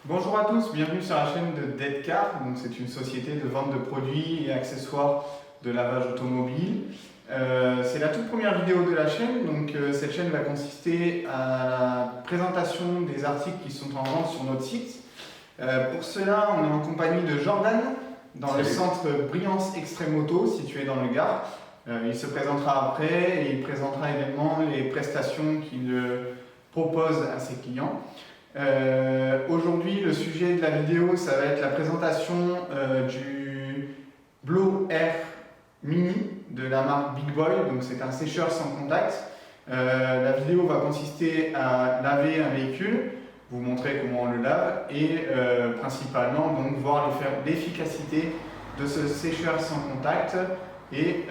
Bonjour à tous, bienvenue sur la chaîne de Deadcar. Donc c'est une société de vente de produits et accessoires de lavage automobile. C'est la toute première vidéo de la chaîne. Donc cette chaîne va consister à la présentation des articles qui sont en vente sur notre site. Pour cela, on est en compagnie de Jordan dans le centre Briance Extreme Auto situé dans le Gard. Il se présentera après et il présentera également les prestations qu'il propose à ses clients. Aujourd'hui, le sujet de la vidéo, ça va être la présentation du Blow Air Mini de la marque Big Boy. Donc c'est un sécheur sans contact. La vidéo va consister à laver un véhicule, vous montrer comment on le lave et principalement donc voir l'efficacité de ce sécheur sans contact et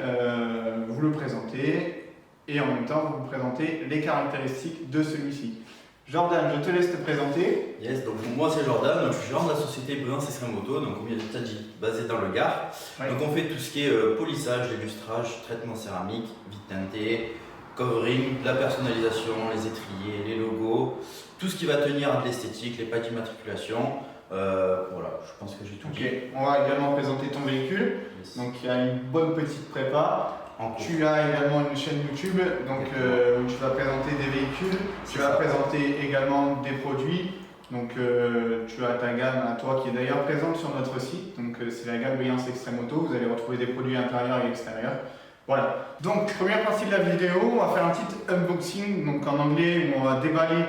vous le présenter et en même temps vous présenter les caractéristiques de celui-ci. Jordan, je te laisse te présenter. Yes, donc moi c'est Jordan, je suis gérant de la société Briance Extreme Auto, donc comme il a dit, basé dans le Gard. Ouais. Donc on fait tout ce qui est polissage, illustrage, traitement céramique, vitre teintée, covering, la personnalisation, les étriers, les logos, tout ce qui va tenir à l'esthétique, les pages d'immatriculation. Voilà, je pense que j'ai tout dit. On va également présenter ton véhicule. Yes. Donc il y a une bonne petite prépa. Tu as également une chaîne YouTube donc, où tu vas présenter des véhicules, tu vas présenter également des produits. Donc tu as ta gamme à toi qui est d'ailleurs présente sur notre site. Donc c'est la gamme Briance Extreme Auto. Vous allez retrouver des produits intérieurs et extérieurs. Voilà. Donc première partie de la vidéo, on va faire un petit unboxing, donc en anglais, où on va déballer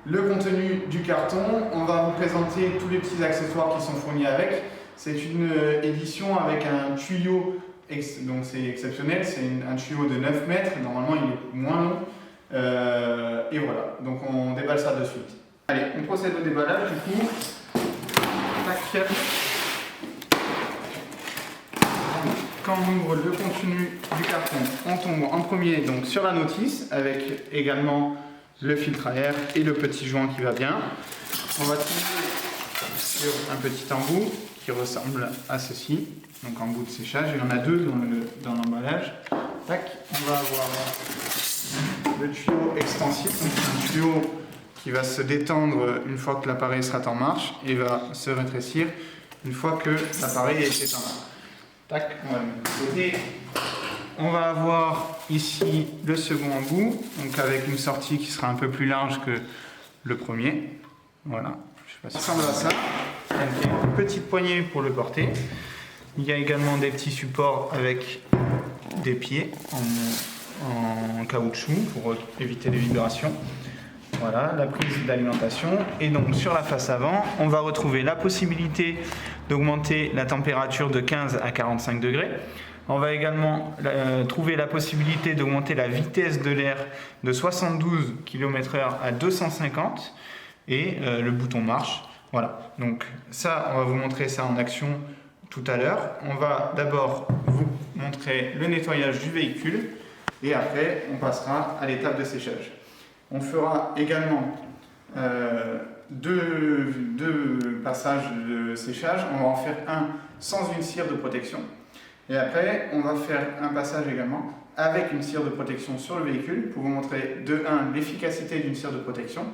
le contenu du carton. On va vous présenter tous les petits accessoires qui sont fournis avec. C'est une édition avec un tuyau. Donc c'est exceptionnel, c'est un tuyau de 9 mètres, normalement il est moins long. Et voilà, donc on déballe ça de suite. Allez, on procède au déballage du coup. Tac. Quand on ouvre le contenu du carton, on tombe en premier donc, sur la notice avec également le filtre à air et le petit joint qui va bien. On va tomber sur un petit embout qui ressemble à ceci. Donc en bout de séchage, il y en a deux dans l'emballage. Tac, on va avoir le tuyau extensif, donc un tuyau qui va se détendre une fois que l'appareil sera en marche et va se rétrécir une fois que l'appareil est éteint. Tac, on va le mettre de côté. On va avoir ici le second embout, donc avec une sortie qui sera un peu plus large que le premier. Voilà, je sais pas si ça ressemble à ça. Avec une petite poignée pour le porter. Il y a également des petits supports avec des pieds en caoutchouc pour éviter les vibrations. Voilà, la prise d'alimentation. Et donc sur la face avant, on va retrouver la possibilité d'augmenter la température de 15 à 45 degrés. On va également trouver la possibilité d'augmenter la vitesse de l'air de 72 km/h à 250 et le bouton marche. Voilà, donc ça, on va vous montrer ça en action tout à l'heure. On va d'abord vous montrer le nettoyage du véhicule et après on passera à l'étape de séchage. On fera également deux passages de séchage. On va en faire un sans une cire de protection et après on va faire un passage également avec une cire de protection sur le véhicule pour vous montrer de 1 l'efficacité d'une cire de protection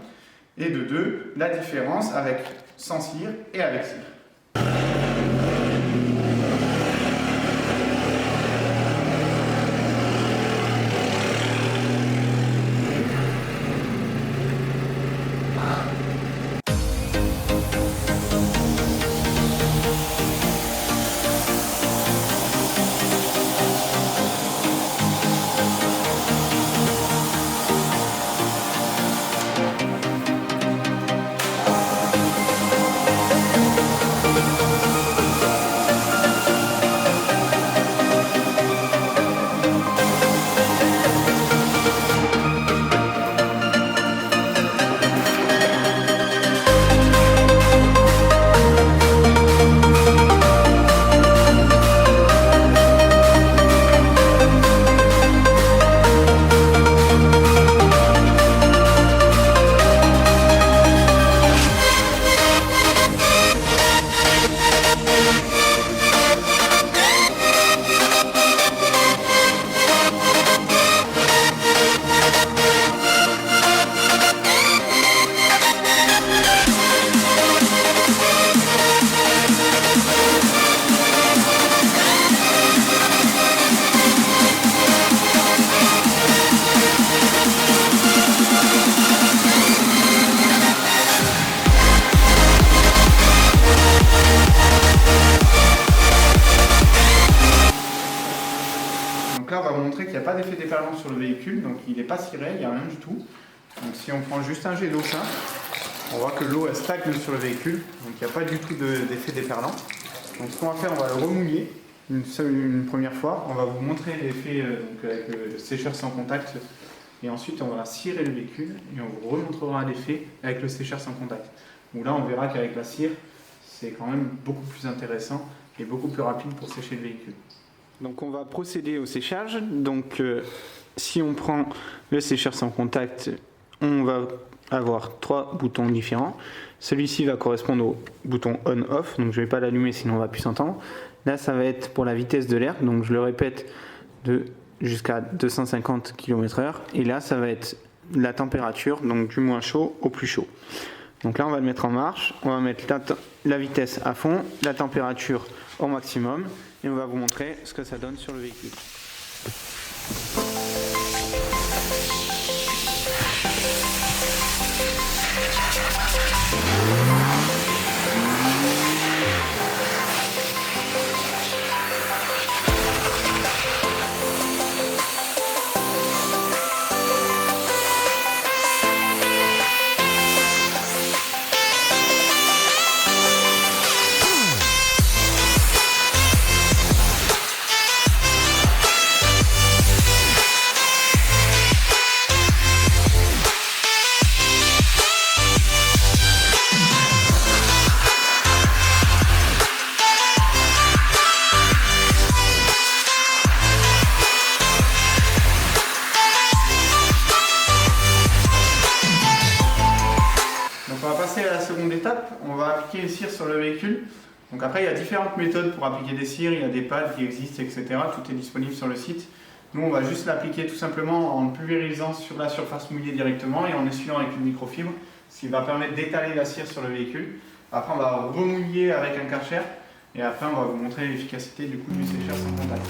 et de 2 la différence avec sans cire et avec cire. n'y a pas d'effet déperlant sur le véhicule, donc il n'est pas ciré, il n'y a rien du tout. Donc si on prend juste un jet d'eau simple, on voit que l'eau elle stagne sur le véhicule, donc il n'y a pas du tout d'effet déperlant. Donc ce qu'on va faire, on va le remouiller une première fois. On va vous montrer l'effet avec le sécheur sans contact. Et ensuite, on va cirer le véhicule et on vous remontrera l'effet avec le sécheur sans contact. Où là, on verra qu'avec la cire, c'est quand même beaucoup plus intéressant et beaucoup plus rapide pour sécher le véhicule. Donc on va procéder au séchage. Donc si on prend le sécheur sans contact, on va avoir 3 boutons différents. Celui-ci va correspondre au bouton on-off, donc je ne vais pas l'allumer sinon on va plus s'entendre. Là, ça va être pour la vitesse de l'air, donc je le répète, jusqu'à 250 km/h. Et là, ça va être la température, donc du moins chaud au plus chaud. Donc là, on va le mettre en marche, on va mettre la vitesse à fond, la température au maximum, et on va vous montrer ce que ça donne sur le véhicule. À la seconde étape, on va appliquer une cire sur le véhicule. Donc après, il y a différentes méthodes pour appliquer des cires, il y a des pales qui existent, etc. Tout est disponible sur le site. Nous, on va juste l'appliquer tout simplement en pulvérisant sur la surface mouillée directement et en essuyant avec une microfibre, ce qui va permettre d'étaler la cire sur le véhicule. Après, on va remouiller avec un Karcher et après, on va vous montrer l'efficacité du coup du séchage sans contact.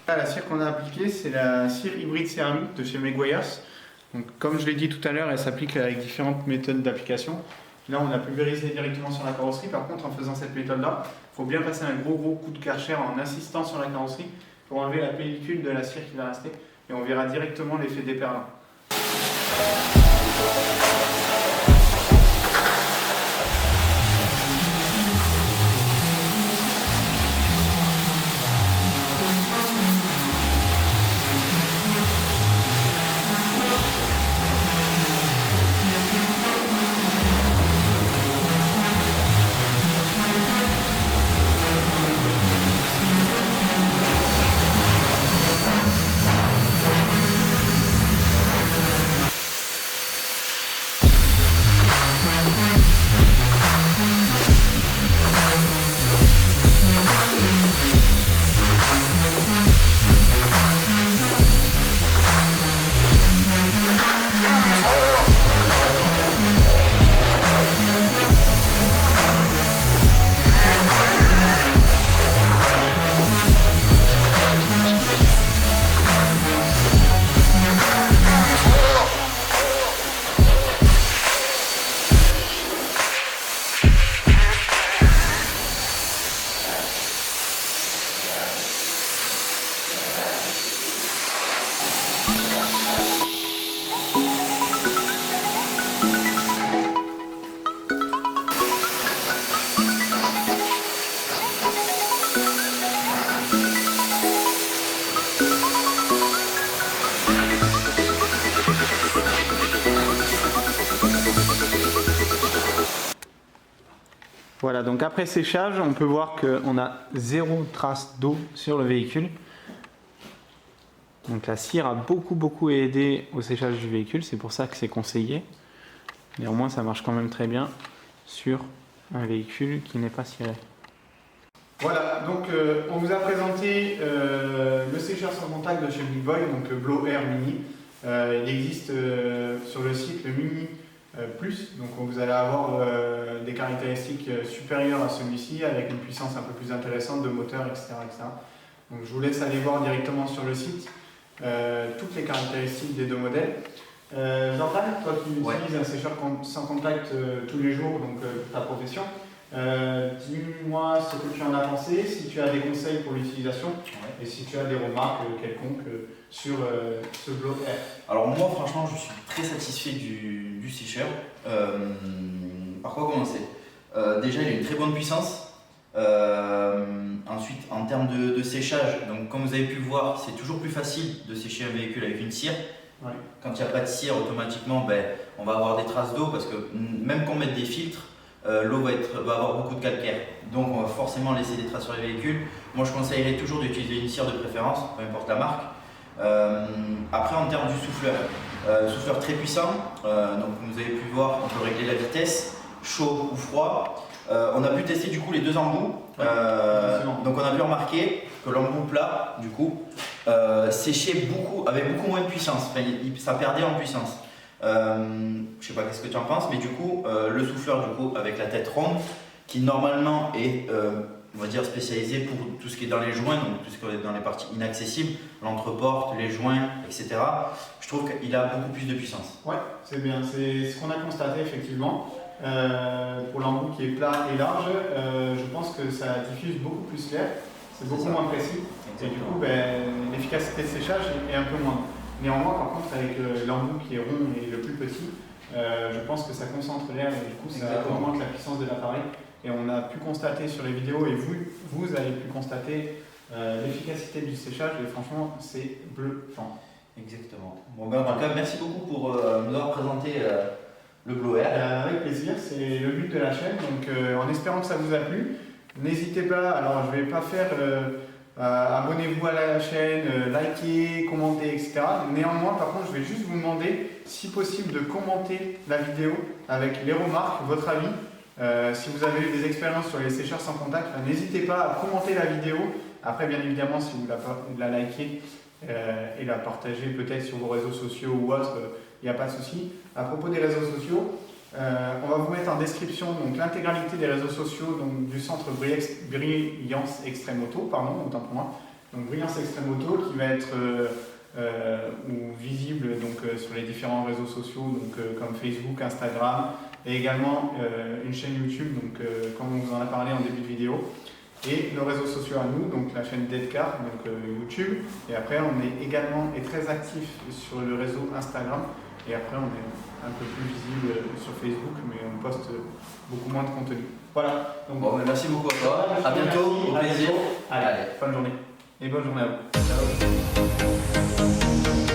La cire qu'on a appliquée, c'est la cire hybride céramique de chez Meguiar's. Donc, comme je l'ai dit tout à l'heure, elle s'applique avec différentes méthodes d'application. Là, on a pulvérisé directement sur la carrosserie. Par contre, en faisant cette méthode-là, il faut bien passer un gros coup de Karcher en insistant sur la carrosserie pour enlever la pellicule de la cire qui va rester. Et on verra directement l'effet déperlant. Voilà, donc après séchage, on peut voir qu'on a 0 trace d'eau sur le véhicule. Donc la cire a beaucoup aidé au séchage du véhicule, c'est pour ça que c'est conseillé. Néanmoins, ça marche quand même très bien sur un véhicule qui n'est pas ciré. Voilà, donc on vous a présenté le sécheur sans contact de chez Big Boy, donc le Blow Air Mini. Il existe sur le site le Mini Plus, donc vous allez avoir des caractéristiques supérieures à celui-ci avec une puissance un peu plus intéressante de moteur, etc. Donc je vous laisse aller voir directement sur le site toutes les caractéristiques des deux modèles. Jordan, toi qui utilises un sécheur sans contact tous les jours, donc ta profession, dis-moi ce que tu en as pensé, si tu as des conseils pour l'utilisation et si tu as des remarques quelconques sur ce Blow Air. Alors moi franchement je suis très satisfait du sécheur. Par quoi commencer? Déjà il a une très bonne puissance. Ensuite en termes de séchage, donc comme vous avez pu le voir, c'est toujours plus facile de sécher un véhicule avec une cire. Quand il n'y a pas de cire, automatiquement on va avoir des traces d'eau parce que même qu'on mette des filtres, l'eau va avoir beaucoup de calcaire. Donc on va forcément laisser des traces sur les véhicules. Moi je conseillerais toujours d'utiliser une cire de préférence, peu importe la marque. Après en termes du souffleur très puissant, donc comme vous avez pu voir, on peut régler la vitesse, chaud ou froid. On a pu tester du coup les deux embouts, donc on a pu remarquer que l'embout plat du coup séchait avec beaucoup moins de puissance, enfin, ça perdait en puissance. Je sais pas qu'est-ce que tu en penses, mais du coup le souffleur du coup avec la tête ronde qui normalement est on va dire spécialisé pour tout ce qui est dans les joints, donc tout ce qui est dans les parties inaccessibles, l'entreporte, les joints, etc. Je trouve qu'il a beaucoup plus de puissance. Ouais, c'est bien, c'est ce qu'on a constaté effectivement. Pour l'embout qui est plat et large, je pense que ça diffuse beaucoup plus l'air, c'est beaucoup moins précis. Et du coup, l'efficacité de séchage est un peu moindre. Néanmoins, par contre, avec l'embout qui est rond et le plus petit, je pense que ça concentre l'air et du coup, ça augmente la puissance de l'appareil. Et on a pu constater sur les vidéos, et vous avez pu constater l'efficacité du séchage, et franchement, c'est bluffant. Exactement. Bon, en tout cas, merci beaucoup pour nous avoir présenté le Blow Air. Avec plaisir, c'est le but de la chaîne, donc en espérant que ça vous a plu, n'hésitez pas, alors je ne vais pas faire abonnez-vous à la chaîne, likez, commentez, etc. Néanmoins, par contre, je vais juste vous demander, si possible, de commenter la vidéo avec les remarques, votre avis. Si vous avez eu des expériences sur les sécheurs sans contact, n'hésitez pas à commenter la vidéo. Après, bien évidemment, si vous la likez et la partagez peut-être sur vos réseaux sociaux ou autres, il n'y a pas de souci. À propos des réseaux sociaux, on va vous mettre en description l'intégralité des réseaux sociaux du centre Brillance Extrême Auto, autant pour moi. Donc Brillance Extrême Auto qui va être visible sur les différents réseaux sociaux comme Facebook, Instagram et également une chaîne YouTube, comme on vous en a parlé en début de vidéo. Et nos réseaux sociaux à nous, donc la chaîne Deadcar, YouTube. Et après, on est également très actif sur le réseau Instagram. Et après, on est un peu plus visible sur Facebook, mais on poste beaucoup moins de contenu. Voilà. Donc, bon, merci beaucoup à toi. À bientôt. Au plaisir. Allez, bonne journée. Et bonne journée à vous. Ciao.